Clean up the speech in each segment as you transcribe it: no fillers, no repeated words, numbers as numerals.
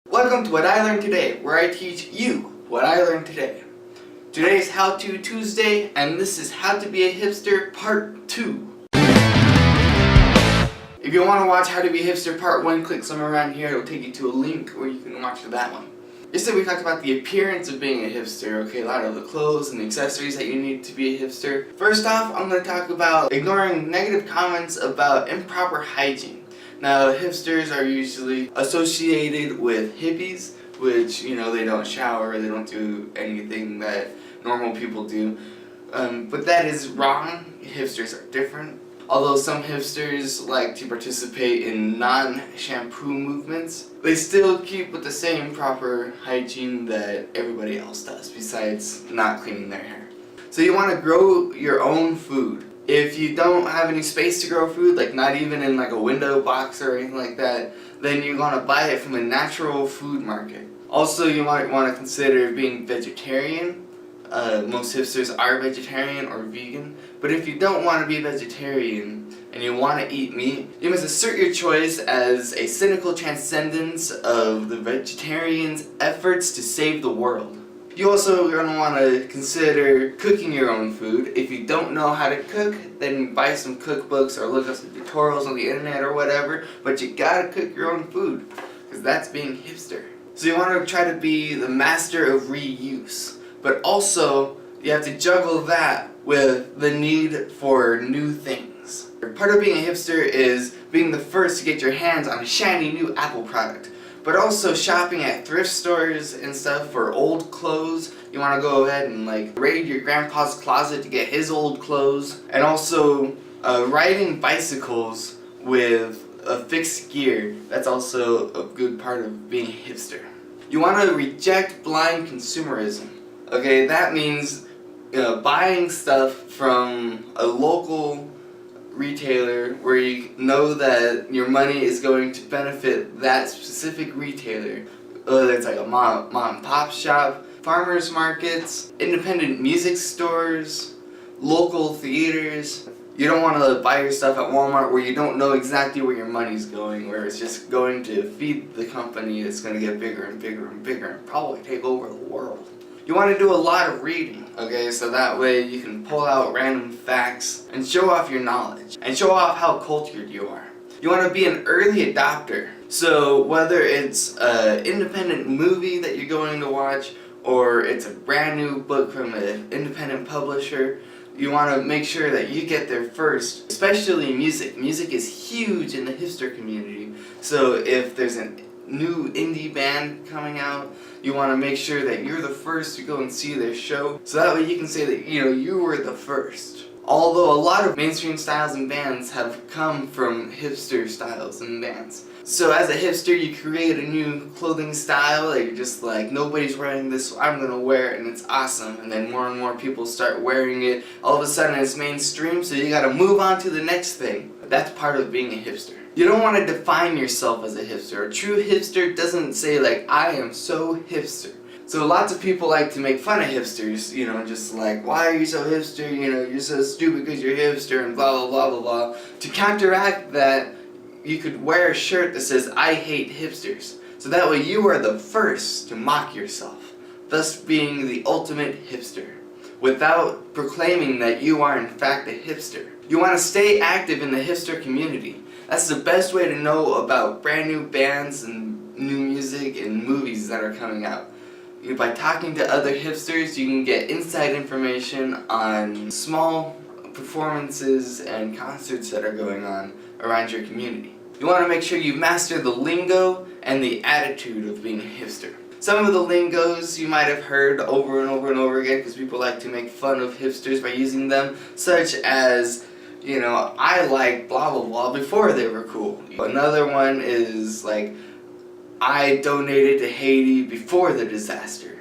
Welcome to What I Learned Today, where I teach you what I learned today. Today is How To Tuesday, and this is How to Be a Hipster Part 2. If you want to watch How to Be a Hipster Part 1, click somewhere around here. It'll take you to a link where you can watch that one. Yesterday we talked about the appearance of being a hipster, okay, a lot of the clothes and the accessories that you need to be a hipster. First off, I'm going to talk about ignoring negative comments about improper hygiene. Now, hipsters are usually associated with hippies, which, they don't shower, they don't do anything that normal people do. But that is wrong. Hipsters are different. Although some hipsters like to participate in non-shampoo movements, they still keep with the same proper hygiene that everybody else does, besides not cleaning their hair. So you want to grow your own food. If you don't have any space to grow food, like not even in like a window box or anything like that, then you're going to buy it from a natural food market. Also, you might want to consider being vegetarian. Most hipsters are vegetarian or vegan, but if you don't want to be vegetarian and you want to eat meat, you must assert your choice as a cynical transcendence of the vegetarian's efforts to save the world. You also are going to want to consider cooking your own food. If you don't know how to cook, then buy some cookbooks or look up some tutorials on the internet or whatever, but you gotta cook your own food, because that's being hipster. So you want to try to be the master of reuse. But also, you have to juggle that with the need for new things. Part of being a hipster is being the first to get your hands on a shiny new Apple product. But also shopping at thrift stores and stuff for old clothes. You want to go ahead and raid your grandpa's closet to get his old clothes. And also riding bicycles with a fixed gear. That's also a good part of being a hipster. You want to reject blind consumerism. Okay, that means buying stuff from a local retailer where you know that your money is going to benefit that specific retailer. Whether it's like a mom and pop shop, farmers markets, independent music stores, local theaters. You don't want to buy your stuff at Walmart where you don't know exactly where your money's going, where it's just going to feed the company that's going to get bigger and bigger and bigger and probably take over the world. You want to do a lot of reading, okay, so that way you can pull out random facts and show off your knowledge and show off how cultured you are. You want to be an early adopter. So whether it's an independent movie that you're going to watch or it's a brand new book from an independent publisher, you want to make sure that you get there first, especially music. Music is huge in the hipster community, so if there's a new indie band coming out, you want to make sure that you're the first to go and see their show, so that way you can say that you were the first. Although a lot of mainstream styles and bands have come from hipster styles and bands. So as a hipster, you create a new clothing style that you're just like, nobody's wearing this, so I'm gonna wear it and it's awesome. And then more and more people start wearing it. All of a sudden it's mainstream, so you gotta move on to the next thing. That's part of being a hipster. You don't want to define yourself as a hipster. A true hipster doesn't say I am so hipster. So lots of people like to make fun of hipsters, just like, why are you so hipster, you're so stupid because you're hipster and blah blah blah blah blah. To counteract that, you could wear a shirt that says, I hate hipsters. So that way you are the first to mock yourself, thus being the ultimate hipster, without proclaiming that you are in fact a hipster. You want to stay active in the hipster community. That's the best way to know about brand new bands and new music and movies that are coming out. By talking to other hipsters, you can get inside information on small performances and concerts that are going on around your community. You want to make sure you master the lingo and the attitude of being a hipster. Some of the lingos you might have heard over and over and over again because people like to make fun of hipsters by using them, such as, I like blah blah blah before they were cool. Another one is I donated to Haiti before the disaster.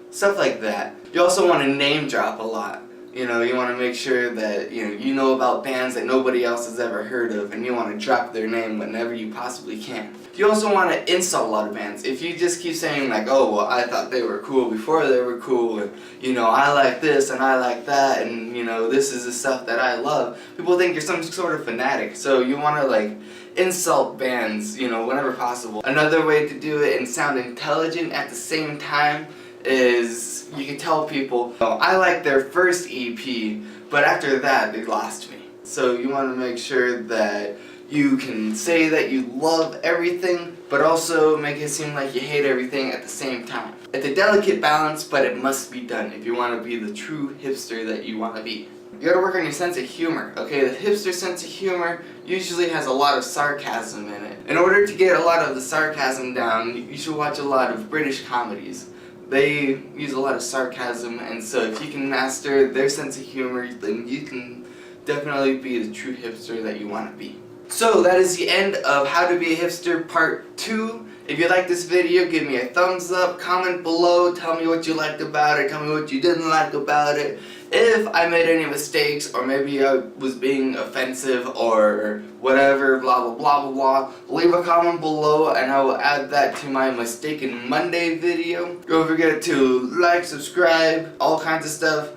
Stuff like that. You also want to name drop a lot. You want to make sure that you know about bands that nobody else has ever heard of, and you want to drop their name whenever you possibly can. You also want to insult a lot of bands. If you just keep saying oh well, I thought they were cool before they were cool, and I like this and I like that, and this is the stuff that I love, people think you're some sort of fanatic. So you want to insult bands, you know, whenever possible. Another way to do it and sound intelligent at the same time is you can tell people, oh, I like their first EP, but after that they lost me. So you want to make sure that you can say that you love everything, but also make it seem like you hate everything at the same time. It's a delicate balance, but it must be done if you want to be the true hipster that you want to be. You gotta work on your sense of humor, okay? The hipster sense of humor usually has a lot of sarcasm in it. In order to get a lot of the sarcasm down, you should watch a lot of British comedies. They use a lot of sarcasm, and so if you can master their sense of humor, then you can definitely be the true hipster that you want to be. So that is the end of How to Be a Hipster Part 2. If you like this video, give me a thumbs up, comment below, tell me what you liked about it, tell me what you didn't like about it. If I made any mistakes, or maybe I was being offensive or whatever, blah blah blah blah blah, leave a comment below and I will add that to my Mistaken Monday video. Don't forget to like, subscribe, all kinds of stuff.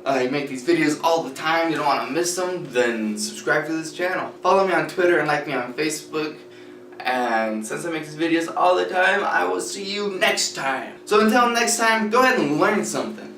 I make these videos all the time, you don't want to miss them, then subscribe to this channel. Follow me on Twitter and like me on Facebook. And since I make these videos all the time, I will see you next time. So until next time, go ahead and learn something.